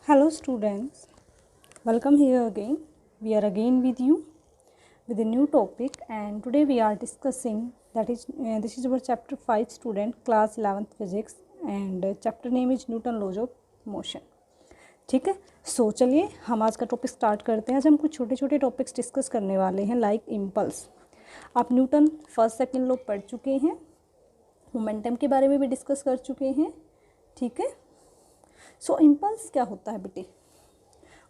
Hello students, welcome here again. We are again with you with a new topic, and today we are discussing this is our chapter 5 student class 11th physics, and chapter name is Newton laws of motion. ठीक है, सो चलिए हम आज का topic start करते हैं. आज हम कुछ छोटे छोटे टॉपिक्स डिस्कस करने वाले हैं लाइक इम्पल्स. आप न्यूटन फर्स्ट सेकंड लॉ पढ़ चुके हैं, मोमेंटम के बारे में भी डिस्कस कर चुके हैं. ठीक है, सो इम्पल्स क्या होता है बेटे?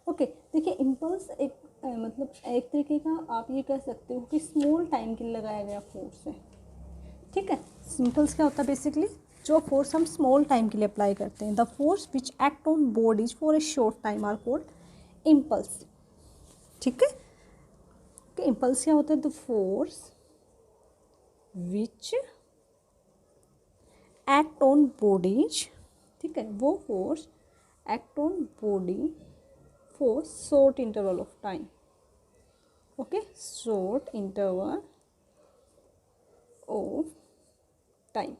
ओके, देखिए इम्पल्स एक मतलब एक तरीके का आप ये कह सकते हो कि स्मॉल टाइम के लिए लगाया गया फोर्स है. ठीक है, इम्पल्स क्या होता है? बेसिकली जो फोर्स हम स्मॉल टाइम के लिए अप्लाई करते हैं. The force which act on bodies for a short time are called impulse. ठीक है, कि इम्पल्स क्या होता है? The force which act on bodies. ठीक है, वो force act on body for short interval of time. Okay, short interval of time.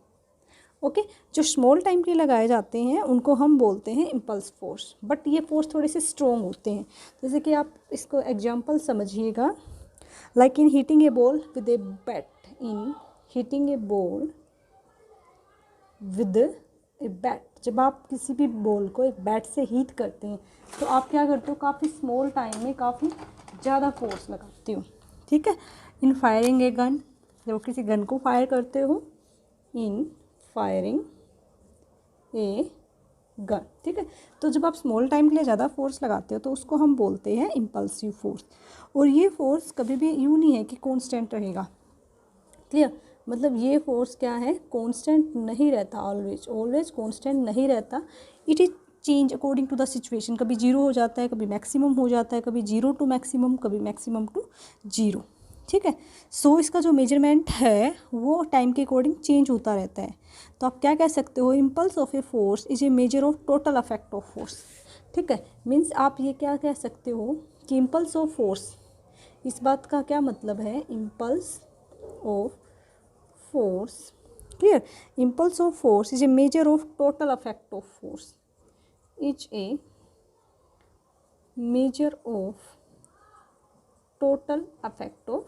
Okay, जो स्मॉल टाइम के लिए लगाए जाते हैं उनको हम बोलते हैं इम्पल्स फोर्स. बट ये फोर्स थोड़े से स्ट्रॉन्ग होते हैं. जैसे कि आप इसको एग्जांपल समझिएगा, like in heating a ball with a bat. In heating a ball with a bat, जब आप किसी भी बॉल को एक बैट से हीट करते हैं तो आप क्या करते हो? काफ़ी स्मॉल टाइम में काफ़ी ज़्यादा फोर्स लगाते हो. ठीक है, इन फायरिंग ए गन, जब किसी गन को फायर करते हो, इन फायरिंग ए गन. ठीक है, तो जब आप स्मॉल टाइम के लिए ज़्यादा फोर्स लगाते हो तो उसको हम बोलते हैं इम्पल्सिव फोर्स. और ये फोर्स कभी भी यूँ नहीं है कि कॉन्स्टेंट रहेगा. क्लियर? मतलब ये फोर्स क्या है? कांस्टेंट नहीं रहता. ऑलवेज कांस्टेंट नहीं रहता. It is change according to the situation. कभी जीरो हो जाता है, कभी मैक्सिमम हो जाता है, कभी जीरो टू मैक्सिमम, कभी मैक्सिमम टू जीरो. ठीक है, सो इसका जो मेजरमेंट है वो टाइम के अकॉर्डिंग चेंज होता रहता है. तो आप क्या कह सकते हो? Impulse of a force is a measure of total affect of force. ठीक है, मीन्स आप ये क्या कह सकते हो कि इम्पल्स ऑफ फोर्स, इस बात का क्या मतलब है? Impulse of force, clear? Impulse of force is a measure of total effect of force. It's a measure of total effect of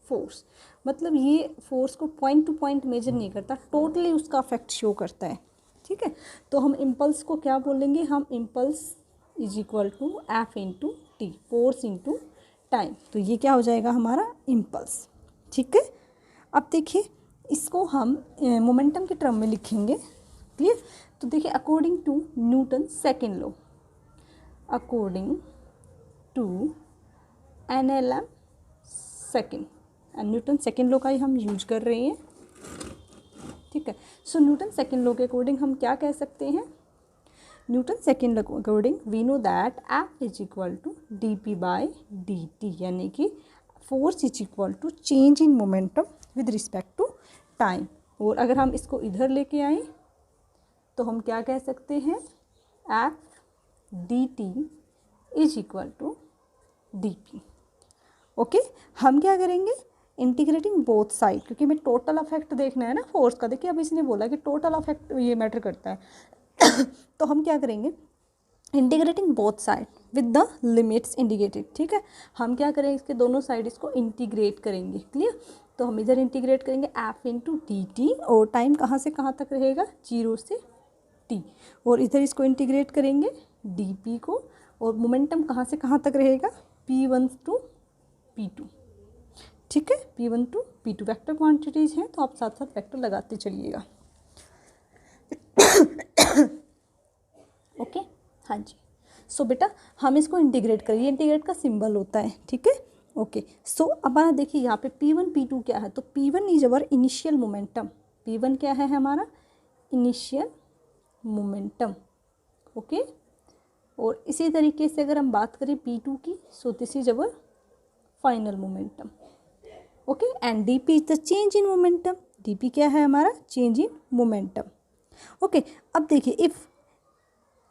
force. मतलब ये फोर्स को पॉइंट टू पॉइंट मेजर नहीं करता, टोटली उसका अफेक्ट शो करता है. ठीक है, तो हम इम्पल्स को क्या बोलेंगे? हम impulse is equal to F into T, force into time. तो ये क्या हो जाएगा? हमारा इम्पल्स. ठीक है, अब देखिए इसको हम मोमेंटम के टर्म में लिखेंगे. क्लियर? तो देखिए according to Newton second law, according to NLM second, Newton second law का ही हम यूज कर रहे हैं. ठीक है, सो न्यूटन सेकेंड लॉ के अकॉर्डिंग हम क्या कह सकते हैं? न्यूटन सेकेंड लॉ के according we know that F is equal to dp by dt, यानी कि force is equal to change in momentum with respect to time. और अगर हम इसको इधर लेके आए तो हम क्या कह सकते हैं? F D T is equal to D P. Okay, हम क्या करेंगे? इंटीग्रेटिंग बोथ साइड, क्योंकि हमें टोटल अफेक्ट देखना है ना फोर्स का. देखिए अब इसने बोला कि टोटल अफेक्ट ये मैटर करता है तो हम क्या करेंगे? Integrating both side with the limits indicated. ठीक है, हम क्या करेंगे? इसके दोनों साइड इसको इंटीग्रेट करेंगे. क्लियर? तो हम इधर इंटीग्रेट करेंगे एफ इंटू डी टी, और टाइम कहाँ से कहाँ तक रहेगा? 0 से t. और इधर इसको इंटीग्रेट करेंगे डी पी को, और मोमेंटम कहाँ से कहाँ तक रहेगा? P1 to P2. ठीक है, P1 to P2 vector quantities हैं, तो आप साथ साथ वेक्टर लगाते चलिएगा. ओके, हाँ जी. सो बेटा हम इसको इंटीग्रेट करिए, इंटीग्रेट का सिंबल होता है. ठीक है, ओके. सो अब आप देखिए यहाँ पे P1 P2 क्या है? तो P1 is our initial momentum. P1 क्या है हमारा? Initial momentum. ओके, और इसी तरीके से अगर हम बात करें P2 की, so this is our final momentum. Okay, and DP is the change in momentum. DP क्या है हमारा? Change in momentum. ओके, अब देखिए if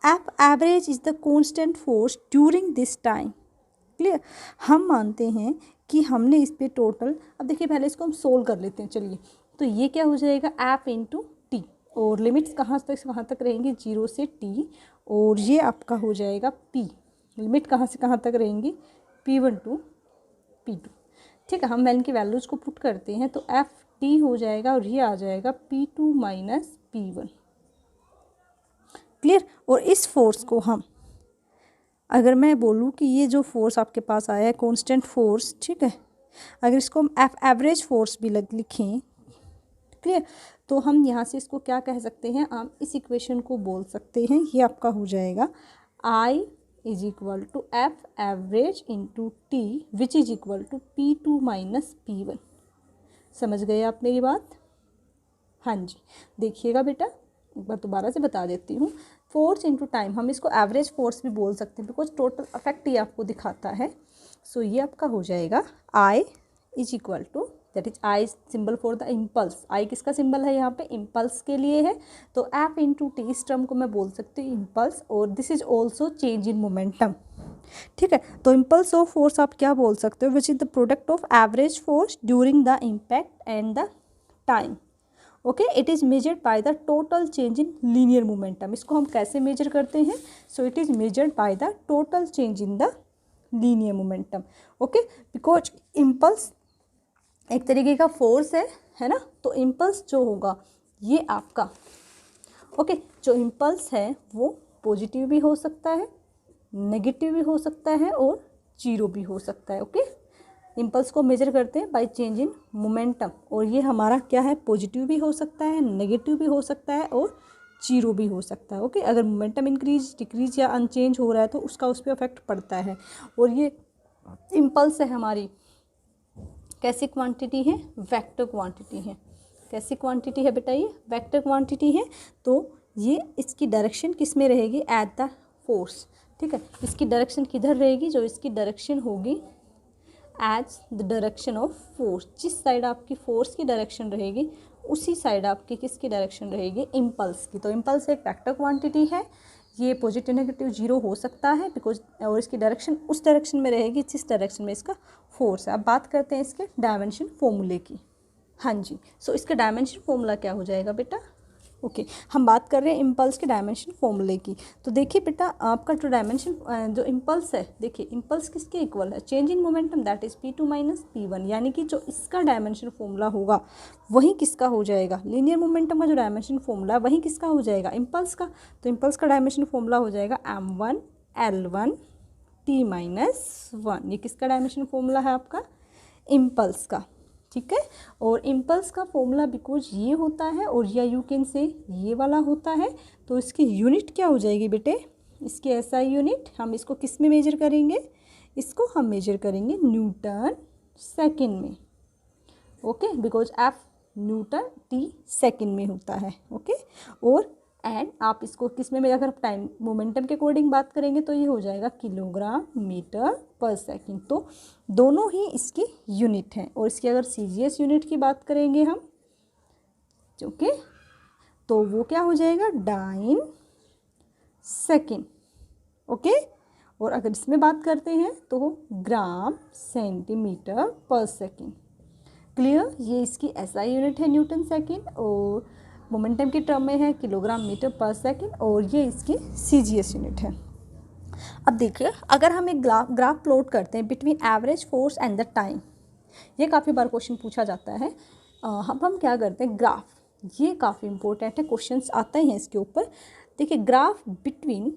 F average is the constant force during this time. Clear? हम मानते हैं कि हमने इस पे टोटल, अब देखिए पहले इसको हम सोल्व कर लेते हैं. चलिए, तो ये क्या हो जाएगा? एफ इंटू टी, और लिमिट्स कहाँ तक रहेंगी? 0 से t, और ये आपका हो जाएगा P। लिमिट कहाँ से कहाँ तक रहेंगी, P1 टू P2। ठीक है, हम इनकी वैल्यूज़ को पुट करते हैं तो FT हो जाएगा और ये आ जाएगा P2 माइनस P1। क्लियर। और इस फोर्स को हम, अगर मैं बोलूँ कि ये जो फोर्स आपके पास आया है कांस्टेंट फोर्स, ठीक है, अगर इसको हम एवरेज फोर्स भी लिखें, क्लियर, तो हम यहाँ से इसको क्या कह सकते हैं, आप इस इक्वेशन को बोल सकते हैं, ये आपका हो जाएगा I is equal to F average into T which is equal to P2 minus P1। समझ गए आप मेरी बात? हाँ जी, देखिएगा बेटा, एक बार दोबारा से बता देती हूँ। फोर्स इंटू टाइम, हम इसको एवरेज फोर्स भी बोल सकते हैं बिकॉज टोटल इफेक्ट ही आपको दिखाता है। सो ये आपका हो जाएगा I is equal to, that is I symbol for the impulse. I किसका सिंबल है यहाँ पे, इम्पल्स के लिए है, तो एफ इंटू टी इस टर्म को मैं बोल सकती हूँ इम्पल्स, और this is also change in momentum. ठीक है, तो इम्पल्स ऑफ फोर्स आप क्या बोल सकते हो, which is the product of average force during the impact and the time. Okay, it is measured by the total change in linear momentum. इसको हम कैसे मेजर करते हैं, so it is measured by the total change in the linear momentum. Okay, because impulse एक तरीके का force है ना, तो इम्पल्स जो होगा ये आपका, ओके, जो इम्पल्स है वो पॉजिटिव भी हो सकता है, नेगेटिव भी हो सकता है और जीरो भी हो सकता है। ओके, इम्पल्स को मेजर करते हैं बाय चेंज इन मोमेंटम, और ये हमारा क्या है, पॉजिटिव भी हो सकता है, नेगेटिव भी हो सकता है और जीरो भी हो सकता है। ओके, अगर मोमेंटम इंक्रीज डिक्रीज या अनचेंज हो रहा है तो उसका उस पर इफेक्ट पड़ता है। और ये इम्पल्स है हमारी कैसी क्वांटिटी है, वेक्टर क्वांटिटी है। कैसी क्वांटिटी है बेटा, ये वेक्टर क्वांटिटी है। तो ये इसकी डायरेक्शन किस में रहेगी, एट द फोर्स। ठीक है, इसकी डायरेक्शन किधर रहेगी, जो इसकी डायरेक्शन होगी as the direction of force. जिस साइड आपकी फोर्स की डायरेक्शन रहेगी उसी साइड आपकी किसकी डायरेक्शन रहेगी, इम्पल्स की। तो इम्पल्स एक वेक्टर क्वांटिटी है, ये पॉजिटिव नेगेटिव जीरो हो सकता है बिकॉज, और इसकी डायरेक्शन उस डायरेक्शन में रहेगी जिस डायरेक्शन में इसका फोर्स है। अब बात करते हैं इसके डायमेंशन फॉर्मूले की। हाँ जी, सो इसका डायमेंशन फॉर्मूला क्या हो जाएगा बेटा, ओके, हम बात कर रहे हैं इम्पल्स के डायमेंशन फॉर्मूले की। तो देखिए बेटा, आपका जो डायमेंशन जो इम्पल्स है, देखिए इम्पल्स किसके इक्वल है, change in momentum that is P2 minus P1, यानी कि जो इसका डायमेंशन फॉर्मूला होगा वही किसका हो जाएगा, लीनियर मोमेंटम का जो डायमेंशन फॉर्मूला वही किसका हो जाएगा, इम्पल्स का। तो इम्पल्स का डायमेंशन फॉर्मूला हो जाएगा M1 L1 T माइनस 1। ये किसका डायमेंशन फॉर्मूला है आपका, इम्पल्स का। ठीक है, और इम्पल्स का फॉर्मूला बिकॉज ये होता है और या यू कैन से ये वाला होता है, तो इसकी यूनिट क्या हो जाएगी बेटे, इसकी एसआई यूनिट, हम इसको किस में मेजर करेंगे, इसको हम मेजर करेंगे न्यूटन सेकंड में। Okay, because F Newton T second में होता है। ओके, और एंड आप इसको किस में अगर टाइम मोमेंटम के अकॉर्डिंग बात करेंगे तो ये हो जाएगा किलोग्राम मीटर पर सेकंड। तो दोनों ही इसकी यूनिट हैं। और इसकी अगर सीजीएस यूनिट की बात करेंगे हम, ओके, तो वो क्या हो जाएगा, डाइन सेकंड। ओके, और अगर इसमें बात करते हैं तो ग्राम सेंटीमीटर पर सेकंड। क्लियर, ये इसकी एसआई यूनिट है न्यूटन सेकंड, और मोमेंटम की टर्म में है किलोग्राम मीटर पर सेकंड, और ये इसकी सीजीएस यूनिट है। अब देखिए, अगर हम एक ग्राफ प्लॉट करते हैं between average force and the time, ये काफ़ी बार क्वेश्चन पूछा जाता है। अब हम क्या करते हैं, ग्राफ, ये काफ़ी इंपॉर्टेंट है, क्वेश्चंस आते हैं इसके ऊपर। देखिए, graph between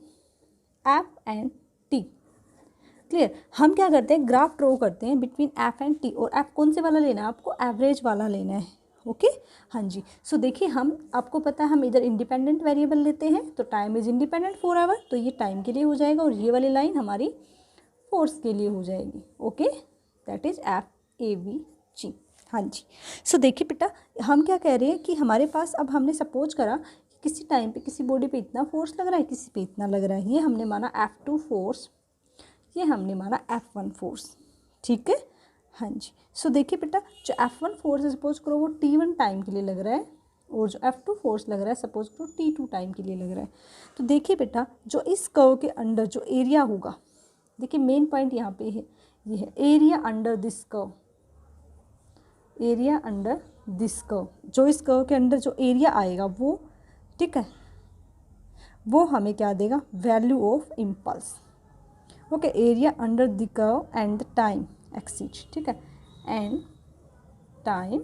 F and T. Clear, हम क्या करते हैं, ग्राफ ड्रॉ करते हैं बिटवीन एफ एंड टी, और एफ कौन से वाला लेना है आपको, एवरेज वाला लेना है। ओके, हाँ जी, सो देखिए, हम आपको पता है हम इधर इंडिपेंडेंट वेरिएबल लेते हैं, तो time is independent for our, तो ये टाइम के लिए हो जाएगा, और ये वाली लाइन हमारी फोर्स के लिए हो जाएगी। Okay, that is FAVG। हाँ जी, सो देखिए बेटा, हम क्या कह रहे हैं कि हमारे पास, अब हमने सपोज करा कि किसी टाइम पे किसी बॉडी पे इतना फोर्स लग रहा है, किसी पे इतना लग रहा है, ये हमने माना F2 फोर्स, ये हमने माना F1 फोर्स। ठीक है, हाँ जी, सो देखिए बेटा, जो F1 फोर्स है सपोज करो वो T1 टाइम के लिए लग रहा है, और जो F2 फोर्स लग रहा है सपोज करो T2 टाइम के लिए लग रहा है। तो देखिए बेटा, जो इस कर्व के अंडर जो एरिया होगा, देखिए मेन पॉइंट यहाँ पे है, ये है area under this curve, area under this curve, जो इस कर्व के अंदर जो एरिया आएगा वो, ठीक है, वो हमें क्या देगा, value of impulse. Okay, area under the curve and the time axis, ठीक है, एंड टाइम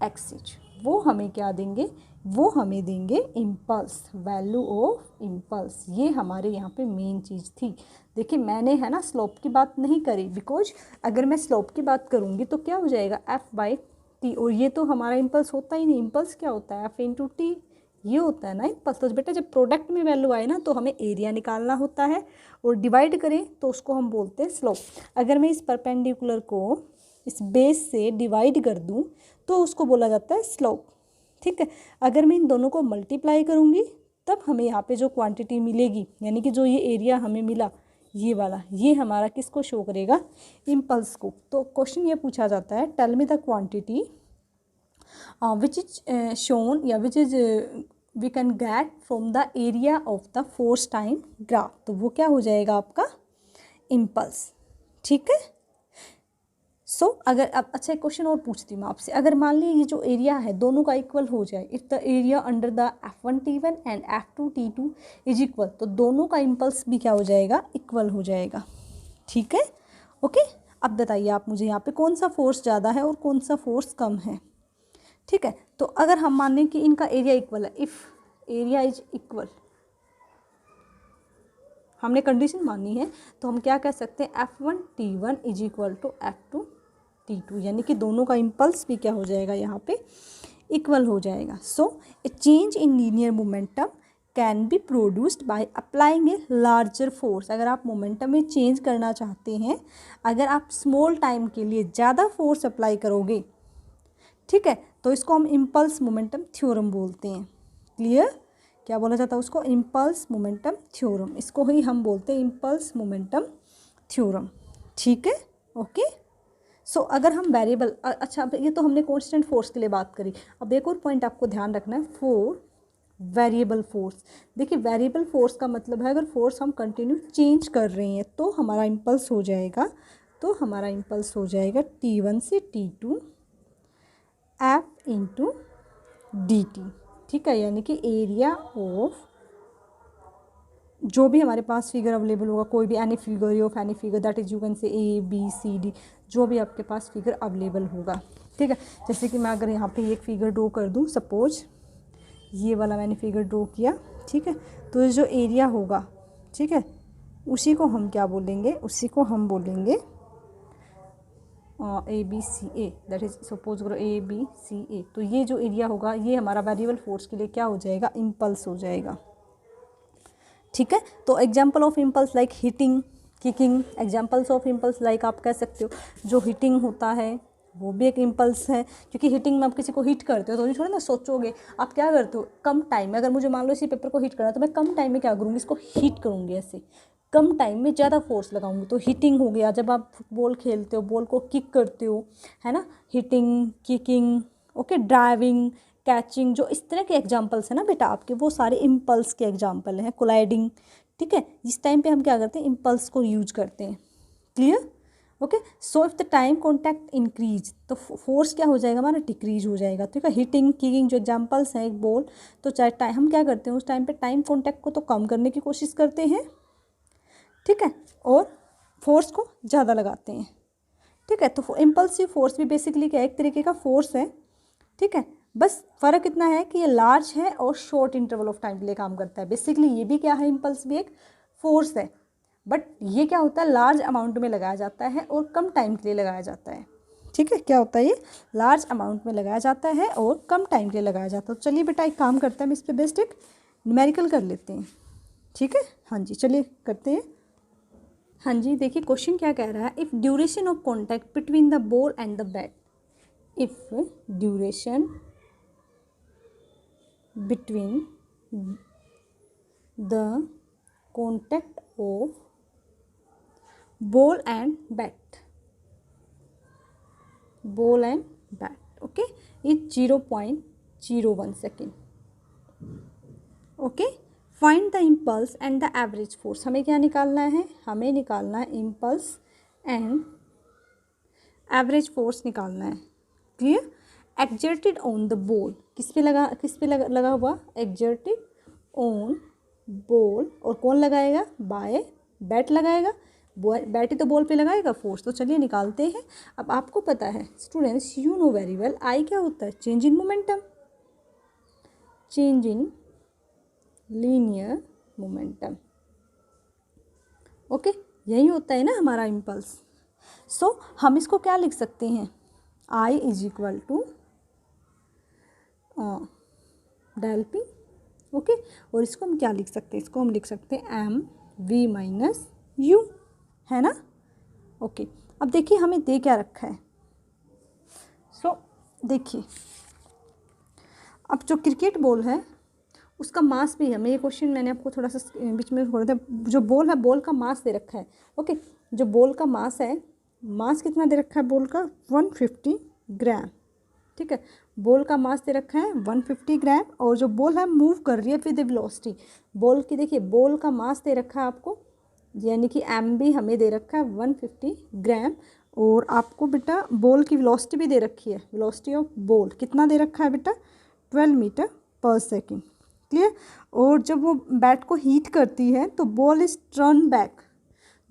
एक्सिज, वो हमें क्या देंगे, वो हमें देंगे इम्पल्स, वैल्यू ऑफ इम्पल्स। ये हमारे यहाँ पे मेन चीज़ थी। देखिए मैंने है ना स्लोप की बात नहीं करी, बिकॉज अगर मैं स्लोप की बात करूँगी तो क्या हो जाएगा, एफ बाई टी, और ये तो हमारा इम्पल्स होता ही नहीं। इम्पल्स क्या होता है, एफ इंटू टी, ये होता है ना इम्पल्स। तो बेटा जब प्रोडक्ट में वैल्यू आए ना तो हमें एरिया निकालना होता है, और डिवाइड करें तो उसको हम बोलते हैं स्लोप। अगर मैं इस परपेंडिकुलर को इस बेस से डिवाइड कर दूं तो उसको बोला जाता है स्लोप, ठीक है। अगर मैं इन दोनों को मल्टीप्लाई करूंगी तब हमें यहाँ पे जो क्वांटिटी मिलेगी, यानी कि जो ये एरिया हमें मिला ये वाला, ये हमारा किसको शो करेगा, इम्पल्स को। तो क्वेश्चन ये पूछा जाता है, tell me the quantity which is shown या which is we can get from the area of the force time graph. तो वो क्या हो जाएगा आपका इम्पल्स, ठीक है। सो अगर अब अच्छा एक क्वेश्चन और पूछती हूँ मैं आपसे, अगर मान ली ये जो एरिया है दोनों का इक्वल हो जाए, if the area under the F1T1 and F2T2 is equal, तो दोनों का इम्पल्स भी क्या हो जाएगा, इक्वल हो जाएगा, ठीक है। ओके, अब बताइए आप मुझे यहाँ पे कौन सा फोर्स ज़्यादा है और कौन सा फोर्स कम है, ठीक है। तो अगर हम मान लें कि इनका एरिया इक्वल है, इफ़ एरिया इज इक्वल, हमने कंडीशन मानी है, तो हम क्या कह सकते हैं, F1T1 is equal to F2T2, यानी कि दोनों का इम्पल्स भी क्या हो जाएगा यहाँ पे इक्वल हो जाएगा। So a change in linear momentum can be produced by applying a larger force. अगर आप मोमेंटम में चेंज करना चाहते हैं, अगर आप स्मॉल टाइम के लिए ज़्यादा फोर्स अप्लाई करोगे, ठीक है, तो इसको हम इम्पल्स मोमेंटम थ्योरम बोलते हैं। क्लियर, क्या बोला जाता है उसको, इम्पल्स मोमेंटम थ्योरम, इसको ही हम बोलते हैं इम्पल्स मोमेंटम थ्योरम, ठीक है। ओके, सो अगर हम वेरिएबल, अच्छा ये तो हमने कांस्टेंट फोर्स के लिए बात करी। अब एक और पॉइंट आपको ध्यान रखना है, फॉर वेरिएबल फोर्स। देखिए वेरिएबल फोर्स का मतलब है अगर फोर्स हम कंटिन्यू चेंज कर रहे हैं तो हमारा इम्पल्स हो जाएगा, तो हमारा इम्पल्स हो जाएगा T1 से T2 F into D T, ठीक है, यानी कि एरिया ऑफ जो भी हमारे पास फिगर अवेलेबल होगा, कोई भी any figure of any figure, that is you can say ABCD, जो भी आपके पास फिगर अवेलेबल होगा, ठीक है। जैसे कि मैं अगर यहाँ पे एक फिगर ड्रॉ कर दूँ, सपोज ये वाला मैंने फिगर ड्रॉ किया, ठीक है, तो जो एरिया होगा, ठीक है, उसी को हम क्या बोलेंगे, उसी को हम बोलेंगे ABCA, दैट इज सपोज करो ABCA। तो ये जो एरिया होगा ये हमारा वेरिएबल फोर्स के लिए क्या हो जाएगा, इम्पल्स हो जाएगा, ठीक है। तो example of impulse like hitting, kicking, examples of impulse like आप कह सकते हो जो हिटिंग होता है वो भी एक इम्पल्स है, क्योंकि हिटिंग में आप किसी को हिट करते हो तो नहीं थोड़ा ना सोचोगे, आप क्या करते हो कम टाइम में, अगर मुझे मान लो इसी पेपर को हिट करना है तो मैं कम टाइम में क्या करूँगी, इसको हिट करूँगी, ऐसे कम टाइम में ज़्यादा फोर्स लगाऊंगी, तो हिटिंग हो गया। जब आप फुटबॉल खेलते हो, बॉल को किक करते हो, है ना, hitting, kicking, okay, driving, catching, जो इस तरह के एग्जाम्पल्स हैं ना बेटा आपके, वो सारे इम्पल्स के एग्जाम्पल हैं, कोलाइडिंग, ठीक है। इस टाइम पे हम क्या करते हैं, इम्पल्स को यूज करते हैं। Clear, okay. So if the time contact increase, तो फोर्स क्या हो जाएगा हमारा, डिक्रीज हो जाएगा, ठीक है। हिटिंग, किकिंग जो एग्जाम्पल्स हैं एक बॉल, तो चाहे टाइम हम क्या करते हैं उस टाइम पे टाइम कॉन्टैक्ट को तो कम करने की कोशिश करते हैं, ठीक है, और फोर्स को ज़्यादा लगाते हैं, ठीक है। तो इम्पल्सिव फोर्स भी बेसिकली क्या एक तरीके का फोर्स है, ठीक है। बस फ़र्क इतना है कि ये लार्ज है और शॉर्ट इंटरवल ऑफ टाइम के लिए काम करता है। बेसिकली ये भी क्या है, इम्पल्स भी एक फोर्स है, बट ये क्या होता है, लार्ज अमाउंट में लगाया जाता है और कम टाइम के लिए लगाया जाता है, ठीक है। क्या होता है, ये लार्ज अमाउंट में लगाया जाता है और कम टाइम के लिए लगाया जाता है। तो चलिए बेटा एक काम करते हैं, हम इस पर बेस्ट एक न्यूमेरिकल कर लेते हैं, ठीक है। हाँ जी, चलिए करते हैं। हाँ जी, देखिए क्वेश्चन क्या कह रहा है, if duration of contact between the ball and the bat, if duration between the contact of ball and bat, ball and bat, okay, is 0.01 second, okay. Find the impulse and the average force. हमें क्या निकालना है, हमें निकालना है impulse and average force निकालना है। Clear, exerted on the ball, किस पे लगा हुआ, एक्जर्टेड ऑन बॉल, और कौन लगाएगा, बाय बैट लगाएगा, बैट ही तो बॉल पे लगाएगा फोर्स। तो चलिए निकालते हैं। अब आपको पता है students, you know very well, I क्या होता है, change in momentum, change in linear momentum. Okay, यही होता है ना हमारा इम्पल्स। सो हम इसको क्या लिख सकते हैं, I is equal to del P. Okay, और इसको हम क्या लिख सकते हैं, इसको हम लिख सकते हैं एम वी माइनस यू, है ना। ओके, अब देखिए हमें दे क्या रखा है। सो देखिए, अब जो क्रिकेट बॉल है उसका मास भी है, मैं ये क्वेश्चन मैंने आपको थोड़ा सा बीच में बोला था, जो बॉल है बॉल का मास दे रखा है। ओके, जो बॉल का मास है, मास कितना दे रखा है बॉल का, 150 ग्राम। ठीक है, बॉल का मास दे रखा है 150 ग्राम, और जो बॉल है मूव कर रही है विद वेलोसिटी, बॉल की देखिए बॉल का मास दे रखा है आपको, यानी कि एम भी हमें दे रखा है 150 ग्राम, और आपको बेटा बॉल की वेलोसिटी भी दे रखी है, वेलोसिटी ऑफ बॉल कितना दे रखा है बेटा, 12 मीटर पर सेकेंड। क्लियर। और जब वो बैट को हीट करती है तो बॉल इज टर्न बैक,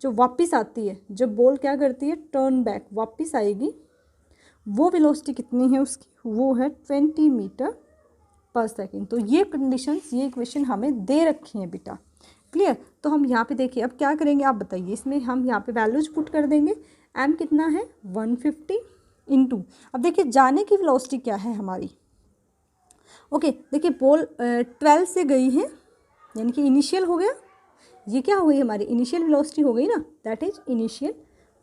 जो वापस आती है, जब बॉल क्या करती है, टर्न बैक वापस आएगी, वो वेलोसिटी कितनी है उसकी, वो है 20 मीटर पर सेकेंड। तो ये कंडीशंस, ये इक्वेशन हमें दे रखी हैं बेटा। क्लियर। तो हम यहाँ पे देखिए अब क्या करेंगे, आप बताइए, इसमें हम यहाँ पे वैल्यूज पुट कर देंगे। एम कितना है 150 इंटू, अब देखिए जाने की वेलोसिटी क्या है हमारी। ओके, देखिए बॉल 12 से गई है, यानी कि इनिशियल हो गया, ये क्या हो गई हमारी इनिशियल वेलोसिटी हो गई ना, दैट इज इनिशियल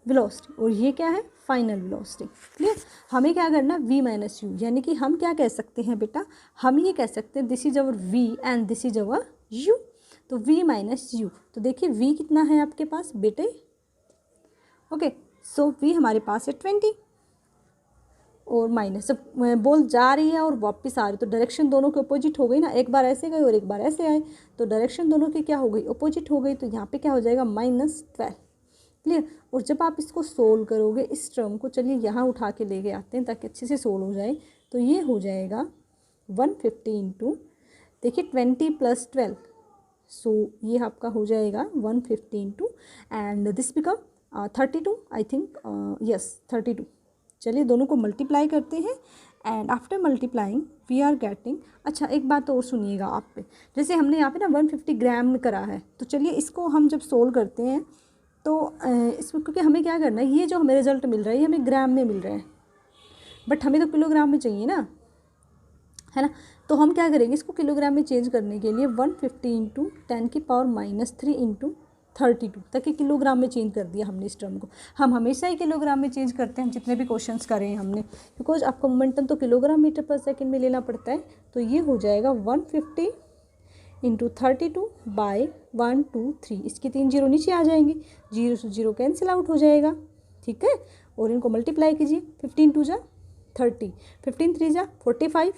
वेलोसिटी, और ये क्या है फाइनल वेलोसिटी। क्लियर। हमें क्या करना, v माइनस यू, यानी कि हम क्या कह सकते हैं बेटा, हम ये कह सकते हैं this is our v and this is our u, तो v माइनस यू। तो देखिए v कितना है आपके पास बेटे, ओके, सो v हमारे पास है 20, और माइनस, जब बॉल जा रही है और वापस आ रही है तो डायरेक्शन दोनों के अपोजिट हो गई ना, एक बार ऐसे गए और एक बार ऐसे आए, तो डायरेक्शन दोनों की क्या हो गई, अपोजिट हो गई, तो यहाँ पे क्या हो जाएगा -12। क्लियर। और जब आप इसको सोल्व करोगे इस टर्म को, चलिए यहाँ उठा के ले गए आते हैं ताकि अच्छे से सोल्व हो जाए, तो ये हो जाएगा 150 इंटू, देखिए 20 + 12, सो ये आपका हो जाएगा 150 into, and this become 32, I think, yes 32। चलिए दोनों को मल्टीप्लाई करते हैं, and after multiplying we are getting, अच्छा एक बात और सुनिएगा आप पे, जैसे हमने यहाँ पे ना 150 ग्राम में करा है, तो चलिए इसको हम जब सोल्व करते हैं तो इसमें, क्योंकि हमें क्या करना है, ये जो हमें रिजल्ट मिल रहा है ये हमें ग्राम में मिल रहा है, बट हमें तो किलोग्राम में चाहिए ना, है ना। तो हम क्या करेंगे, इसको किलोग्राम में चेंज करने के लिए 150 इंटू 10⁻³ इंटू 32, ताकि किलोग्राम में चेंज कर दिया हमने इस टर्म को। हम हमेशा ही किलोग्राम में चेंज करते हैं, जितने भी क्वेश्चंस करे हैं हमने, बिकॉज आपका मोमेंटम तो किलोग्राम मीटर पर सेकेंड में लेना पड़ता है। तो ये हो जाएगा 150 इंटू 32 बाई 1 2 3, इसकी 3 जीरो नीचे आ जाएंगे, 0 से 0 कैंसिल आउट हो जाएगा, ठीक है। और इनको मल्टीप्लाई कीजिए, 15 2 जा 30, 15 3 जा 45,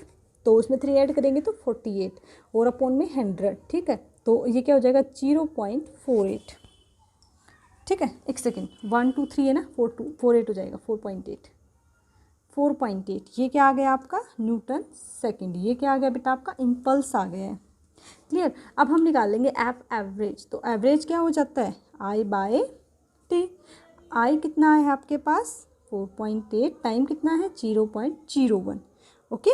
तो उसमें 3 ऐड करेंगे तो 48, और अपॉन में 100, ठीक है। तो ये क्या हो जाएगा 0.48, ठीक है। एक सेकेंड, 1 2 3 है ना, 48 हो जाएगा, 4.8, ये क्या आ गया आपका न्यूटन सेकेंड, ये क्या आ गया बेटा आपका इम्पल्स आ गया है। क्लियर। अब हम निकालेंगे एवरेज, तो एवरेज क्या हो जाता है I/T, आई कितना है आपके पास 4.8, टाइम कितना है 0.01, ओके।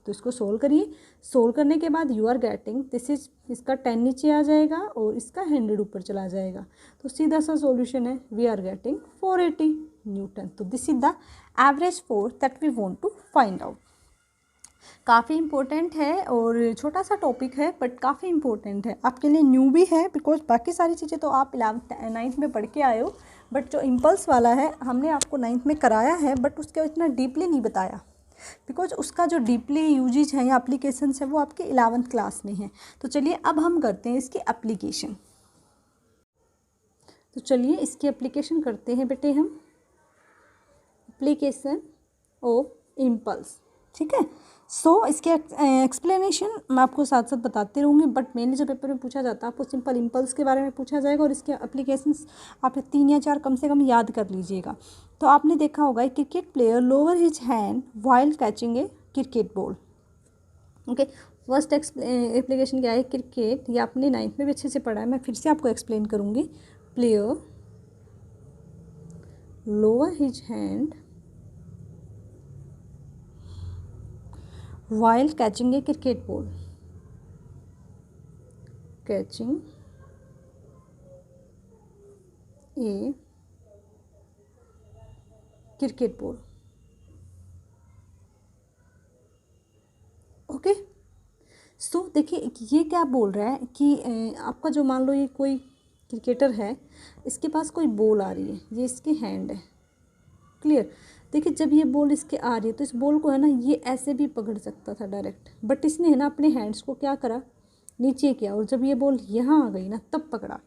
तो इसको सोल्व करिए, सोल्व करने के बाद you are getting this is, इसका 10 नीचे आ जाएगा और इसका 100 ऊपर चला जाएगा, तो सीधा सा सॉल्यूशन है, वी आर गेटिंग 480 न्यूटन। तो this is the average force that we want to find out. काफ़ी इम्पोर्टेंट है और छोटा सा टॉपिक है, बट काफ़ी इम्पोर्टेंट है आपके लिए, न्यू भी है, बिकॉज बाकी सारी चीज़ें तो आप 9th में पढ़ के आए हो, बट जो इम्पल्स वाला है हमने आपको 9th में कराया है, बट उसके इतना डीपली नहीं बताया, बिकॉज उसका जो डीपली यूजेज है या एप्लीकेशंस है वो आपके 11th क्लास में है। तो चलिए अब हम करते हैं इसकी एप्लीकेशन, तो चलिए इसकी एप्लीकेशन करते हैं बेटे हम, एप्लीकेशन ऑफ इम्पल्स, ठीक है। सो इसके एक्सप्लेनेशन मैं आपको साथ साथ बताते रहूँगी, बट मेनली जो पेपर में पूछा जाता है आपको सिंपल इम्पल्स के बारे में पूछा जाएगा, और इसके एप्लीकेशंस आप 3 या 4 कम से कम याद कर लीजिएगा। तो आपने देखा होगा cricket player lower his hand while catching a cricket ball, okay, first application क्या है, क्रिकेट, ये आपने 9th में भी अच्छे से पढ़ा है, मैं फिर से आपको एक्सप्लेन करूँगी। Player lower his hand while catching a cricket ball, catching a cricket ball। Okay, so देखिए ये क्या बोल रहा है कि आपका जो मान लो ये कोई क्रिकेटर है, इसके पास कोई बॉल आ रही है, ये इसकी हैंड है, क्लियर। देखिए जब ये बॉल इसके आ रही है तो इस बॉल को है ना ये ऐसे भी पकड़ सकता था डायरेक्ट, बट इसने है ना अपने हैंड्स को क्या करा, नीचे किया, और जब ये बॉल यहाँ आ गई ना तब पकड़ा।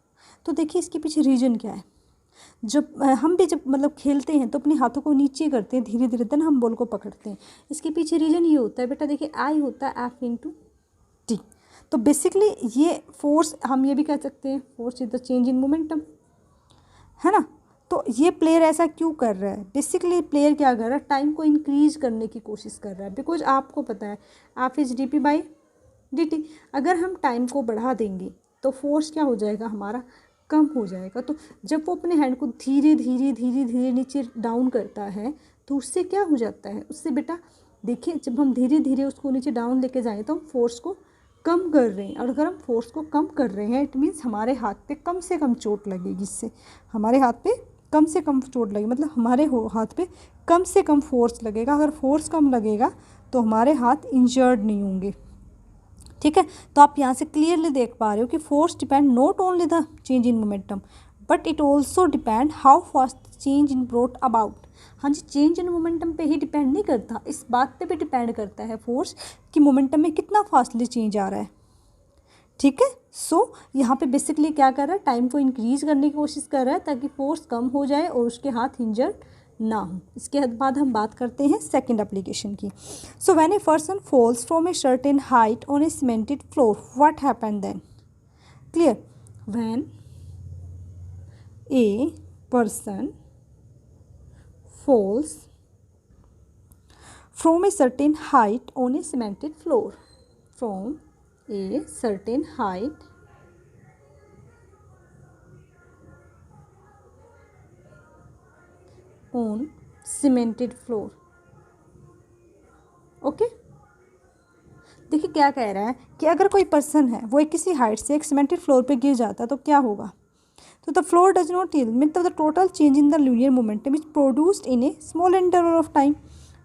तो देखिए इसके पीछे रीजन क्या है, जब हम भी जब मतलब खेलते हैं तो अपने हाथों को नीचे करते हैं धीरे धीरे, देन हम बॉल को पकड़ते हैं। इसके पीछे रीजन ये होता है बेटा, देखिए आई होता है एफ इंटू टी। तो बेसिकली ये फोर्स, हम ये भी कह सकते हैं force is the change in momentum, है ना। तो ये प्लेयर ऐसा क्यों कर रहा है, बेसिकली प्लेयर क्या कर रहा है, टाइम को इंक्रीज करने की कोशिश कर रहा है, बिकॉज आपको पता है F is D P by D T. अगर हम टाइम को बढ़ा देंगे तो फोर्स क्या हो जाएगा हमारा, कम हो जाएगा। तो जब वो अपने हैंड को धीरे धीरे धीरे धीरे नीचे डाउन करता है तो उससे क्या हो जाता है, उससे बेटा देखिए जब हम धीरे धीरे उसको नीचे डाउन लेके जाएँ तो हम फोर्स को कम कर रहे हैं, और अगर हम फोर्स को कम कर रहे हैं इट मीन्स हमारे हाथ पे कम से कम चोट लगेगी, इससे हमारे हाथ पे कम से कम चोट लगेगी, मतलब हमारे हाथ पे कम से कम फोर्स लगेगा। अगर फोर्स कम लगेगा तो हमारे हाथ इंजर्ड नहीं होंगे, ठीक है। तो आप यहाँ से क्लियरली देख पा रहे हो कि force depend not only the change in momentum but it also depend how fast change in brought about. हाँ जी, चेंज इन मोमेंटम पे ही डिपेंड नहीं करता, इस बात पे भी डिपेंड करता है फोर्स कि मोमेंटम में कितना फास्टली चेंज आ रहा है, ठीक है। सो यहाँ पे बेसिकली क्या कर रहा है, टाइम को इंक्रीज करने की कोशिश कर रहा है ताकि फोर्स कम हो जाए और उसके हाथ इंजर्ड ना हो। इसके बाद हम बात करते हैं सेकंड एप्लीकेशन की। So when a person falls from a certain height on a cemented floor what happen then, clear. When a person falls from a certain height on a cemented floor, from a certain height on cemented floor। Okay, देखिए क्या कह रहा है कि अगर कोई person है वो एक किसी हाइट से एक सीमेंटेड फ्लोर पे गिर जाता है तो क्या होगा, तो the floor does not yield, मतलब the total change in the linear momentum is produced in A small interval of time.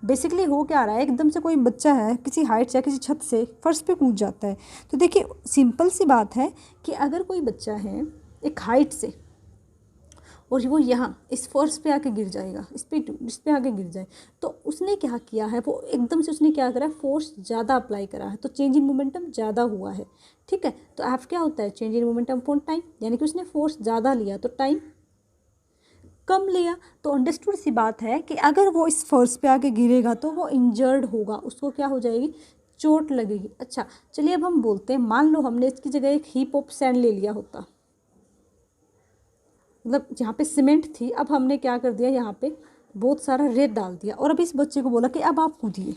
Basically हो क्या रहा है, एकदम से कोई बच्चा है किसी हाइट या किसी छत से फर्श पे कूद जाता है। तो देखिए सिंपल सी बात है कि अगर कोई बच्चा है एक हाइट से और वो यहाँ इस फर्श पे आके गिर जाएगा, इस पे आके गिर जाए, तो उसने क्या किया है, वो एकदम से उसने क्या करा है, फोर्स ज़्यादा अप्लाई करा है, तो चेंज इन मोमेंटम ज़्यादा हुआ है, ठीक है। तो एफ क्या होता है, change in momentum upon time, यानी कि उसने फोर्स ज़्यादा लिया तो टाइम कम लिया। तो अंडरस्टूड सी बात है कि अगर वो इस फर्श पे आके गिरेगा तो वो इंजर्ड होगा, उसको क्या हो जाएगी, चोट लगेगी। अच्छा चलिए अब हम बोलते हैं, मान लो हमने इसकी जगह एक हीप ऑफ सैंड ले लिया होता, मतलब जहाँ पे सीमेंट थी, अब हमने क्या कर दिया, यहाँ पे बहुत सारा रेत डाल दिया और अब इस बच्चे को बोला कि अब आप कूदिए।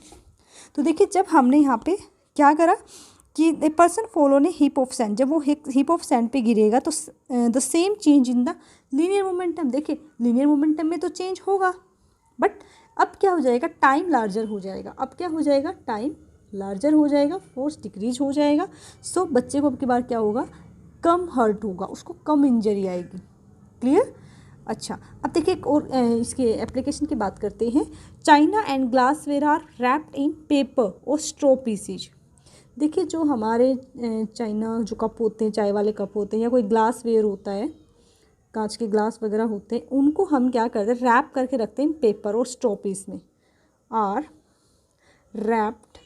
तो देखिए जब हमने यहाँ पे क्या करा कि द पर्सन फॉलो ने हीप ऑफ सैंड, जब वो हीप ऑफ सैंड पे गिरेगा तो the same change in the linear momentum, देखिए लीनियर मोमेंटम में तो चेंज होगा बट अब क्या हो जाएगा, टाइम लार्जर हो जाएगा। अब क्या हो जाएगा, टाइम लार्जर हो जाएगा, फोर्स डिक्रीज हो जाएगा। सो बच्चे को अब की बार क्या होगा, कम हर्ट होगा, उसको कम इंजरी आएगी, क्लियर। अच्छा अब देखिए एक और इसके एप्लीकेशन की बात करते हैं। China and glassware are wrapped in paper और स्ट्रॉ पीसीज। देखिए जो हमारे चाइना जो कप होते हैं, चाय वाले कप होते हैं या कोई ग्लासवेयर होता है, कांच के ग्लास वगैरह होते हैं, उनको हम क्या करते हैं, रैप करके रखते हैं पेपर और स्ट्रॉ पीस में, आर रैप्ड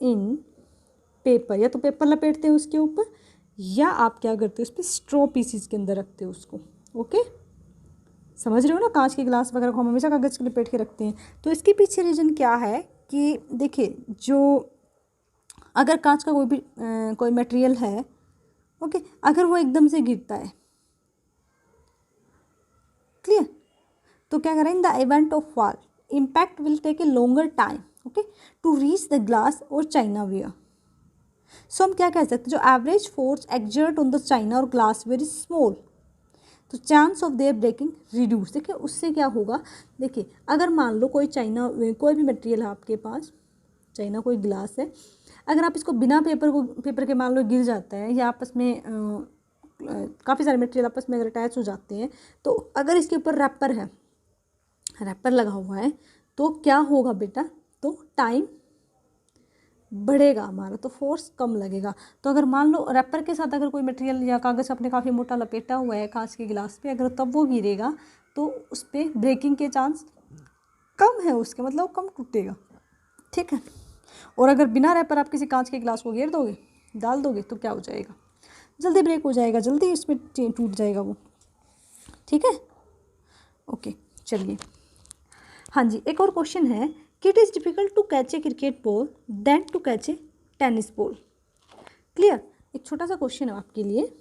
इन पेपर, या तो पेपर लपेटते हैं उसके ऊपर या आप क्या करते हो उस पर स्ट्रॉ पीसीज के अंदर रखते हो उसको। ओके समझ रहे हो ना, कांच के ग्लास वगैरह को हम हमेशा कागज़ के लपेट के रखते हैं। तो इसके पीछे रीज़न क्या है कि देखिए जो अगर कांच का कोई भी कोई मटेरियल है, ओके, अगर वो एकदम से गिरता है, क्लियर, तो क्या करें, in the event of fall impact will take a longer time, okay, to reach the glass और चाइना वेयर। सो हम क्या कह सकते हैं, जो average force exert on the china और ग्लास वेयर इज स्मॉल, तो chance of their breaking reduce. देखिए उससे क्या होगा, देखिए अगर मान लो कोई चाइना कोई भी मटेरियल है आपके पास, चाइना कोई ग्लास है, अगर आप इसको बिना पेपर के मान लो गिर जाता है, या आपस में काफ़ी सारे मटेरियल आपस में अगर अटैच हो जाते हैं, तो अगर इसके ऊपर रैपर लगा हुआ है, तो क्या होगा बेटा, तो टाइम बढ़ेगा हमारा, तो फोर्स कम लगेगा। तो अगर मान लो रैपर के साथ अगर कोई मटेरियल या कागज़ अपने काफ़ी मोटा लपेटा हुआ है कांच के गिलास पे, अगर तब वो गिरेगा तो उस पर ब्रेकिंग के चांस कम है उसके, मतलब वो कम टूटेगा, ठीक है। और अगर बिना रैपर आप किसी कांच के गिलास को घेर दोगे, डाल दोगे, तो क्या हो जाएगा, जल्दी ब्रेक हो जाएगा, जल्दी इसमें टूट जाएगा वो, ठीक है। ओके चलिए, हाँ जी, एक और क्वेश्चन है कि it is difficult to catch a cricket ball then to catch a tennis ball. Clear, एक छोटा सा क्वेश्चन है आपके लिए,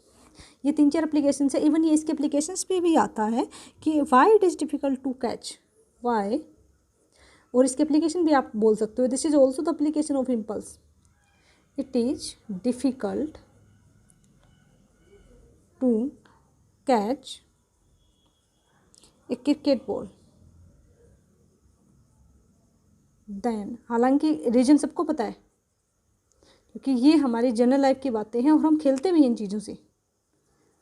ये 3-4 एप्लीकेशन है, इवन ये इसके एप्लीकेशंस पे भी आता है कि why it is difficult to catch, why, और इसके एप्लीकेशन भी आप बोल सकते हो, this is also the application of impulse, it is difficult to catch a cricket ball then, हालांकि रीजन सबको पता है क्योंकि ये हमारी जनरल लाइफ की बातें हैं और हम खेलते भी हैं इन चीज़ों से,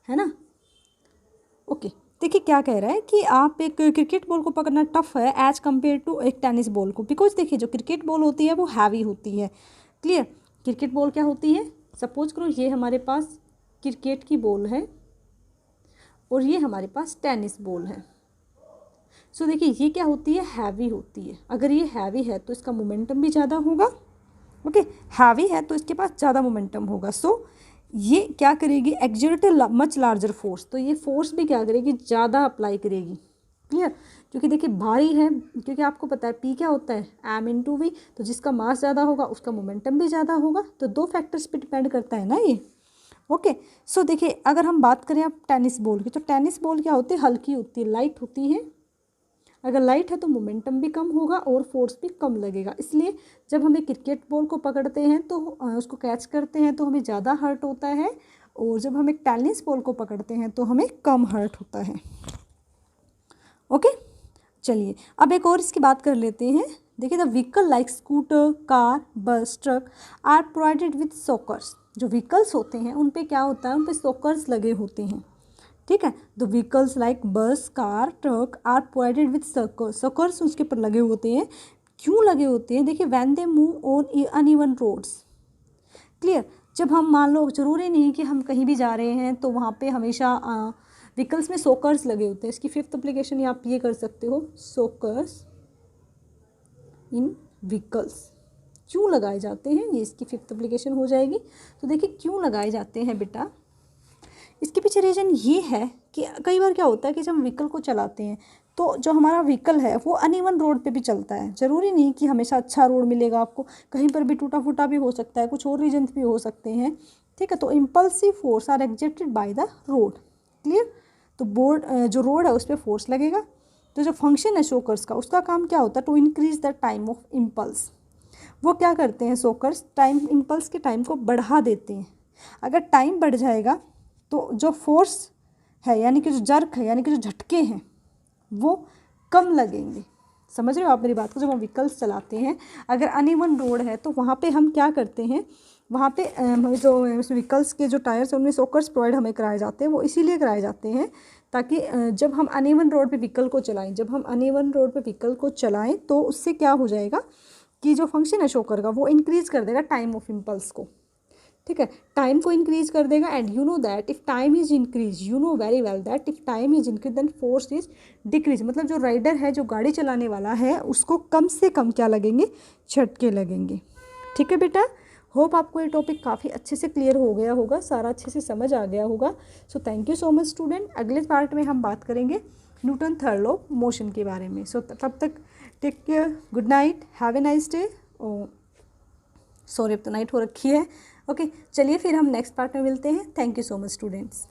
है ना। ओके देखिए क्या कह रहा है कि आप एक क्रिकेट बॉल को पकड़ना टफ है एज कम्पेयर टू एक टेनिस बॉल को, बिकॉज देखिए जो क्रिकेट बॉल होती है वो हैवी होती है। क्लियर, क्रिकेट बॉल क्या होती है, सपोज करो ये हमारे पास क्रिकेट की बॉल है और ये हमारे पास टेनिस बॉल है। सो देखिए ये क्या होती है, हैवी होती है। अगर ये हैवी है तो इसका मोमेंटम भी ज़्यादा होगा, ओके, हैवी है तो इसके पास ज़्यादा मोमेंटम होगा। सो ये क्या करेगी, एक्सर्ट मच लार्जर फोर्स, तो ये फोर्स भी क्या करेगी, ज़्यादा अप्लाई करेगी। क्लियर, क्योंकि देखिए भारी है, क्योंकि आपको पता है पी क्या होता है, एम इंटू वी, तो जिसका मास ज़्यादा होगा उसका मोमेंटम भी ज़्यादा होगा, तो 2 फैक्टर्स पे डिपेंड करता है ना ये। ओके सो देखिए अगर हम बात करें अब टेनिस बॉल की, तो टेनिस बॉल क्या होती है, हल्की होती है, लाइट होती है। अगर लाइट है तो मोमेंटम भी कम होगा और फोर्स भी कम लगेगा, इसलिए जब हम एक क्रिकेट बॉल को पकड़ते हैं तो उसको कैच करते हैं तो हमें ज़्यादा हर्ट होता है, और जब हम एक टेनिस बॉल को पकड़ते हैं तो हमें कम हर्ट होता है। ओके चलिए अब एक और इसकी बात कर लेते हैं। देखिए the vehicle like scooter, car, bus, truck are provided with shockers. जो व्हीकल्स होते हैं उन पे क्या होता है, उन पे सॉकर्स लगे होते हैं, ठीक है। The vehicles like bus, car, truck are provided with shockers, shockers उसके ऊपर लगे होते हैं। क्यों लगे होते हैं, देखिए when they move on uneven roads. Clear, जब हम मान लो, ज़रूरी नहीं कि हम कहीं भी जा रहे हैं तो वहाँ पे हमेशा व्हीकल्स में सोकर्स लगे होते हैं। इसकी 5th एप्लीकेशन आप ये कर सकते हो, सोकर्स इन व्हीकल्स। क्यों लगाए जाते हैं, ये इसकी 5th एप्लीकेशन हो जाएगी। तो देखिए क्यों लगाए जाते हैं बेटा, इसके पीछे रीज़न ये है कि कई बार क्या होता है कि जब हम व्हीकल को चलाते हैं तो जो हमारा व्हीकल है वो अनइवन रोड पे भी चलता है। ज़रूरी नहीं कि हमेशा अच्छा रोड मिलेगा आपको, कहीं पर भी टूटा फूटा भी हो सकता है, कुछ और रीजन्स भी हो सकते हैं, ठीक है। तो impulsive force are exerted by the road. Clear, तो जो रोड है उस पर फोर्स लगेगा। तो जो फंक्शन है शोकर्स का, उसका काम क्या होता है, to increase the time of impulse. वो क्या करते हैं शोकर्स, टाइम, इम्पल्स के टाइम को बढ़ा देते हैं। अगर टाइम बढ़ जाएगा तो जो फोर्स है, यानी कि जो जर्क है, यानी कि जो झटके हैं, वो कम लगेंगे। समझ रहे हो आप मेरी बात को। जब हम व्हीकल्स चलाते हैं, अगर अनइवन रोड है तो वहाँ पे हम क्या करते हैं, वहाँ पे जो व्हीकल्स के जो टायर्स हैं उनमें सॉकर्स प्रोवाइड हमें कराए जाते हैं। वो इसीलिए कराए जाते हैं ताकि जब हम अनइवन रोड पे व्हीकल को चलाएं, तो उससे क्या हो जाएगा कि जो फंक्शन है शोकर का वो इंक्रीज़ कर देगा टाइम ऑफ इम्पल्स को, ठीक है, टाइम को इंक्रीज कर देगा। And you know that if time is increase, you know very well that if time is increase then force is decrease. मतलब जो राइडर है, जो गाड़ी चलाने वाला है, उसको कम से कम क्या लगेंगे, झटके लगेंगे, ठीक है बेटा। होप आपको ये टॉपिक काफ़ी अच्छे से क्लियर हो गया होगा, सारा अच्छे से समझ आ गया होगा। So thank you so much student. अगले पार्ट में हम बात करेंगे Newton third law of motion के बारे में। सो तब तक take care, good night, have a nice day. Sorry अब तो नाइट हो रखी है। ओके चलिए फिर हम नेक्स्ट पार्ट में मिलते हैं। Thank you so much students.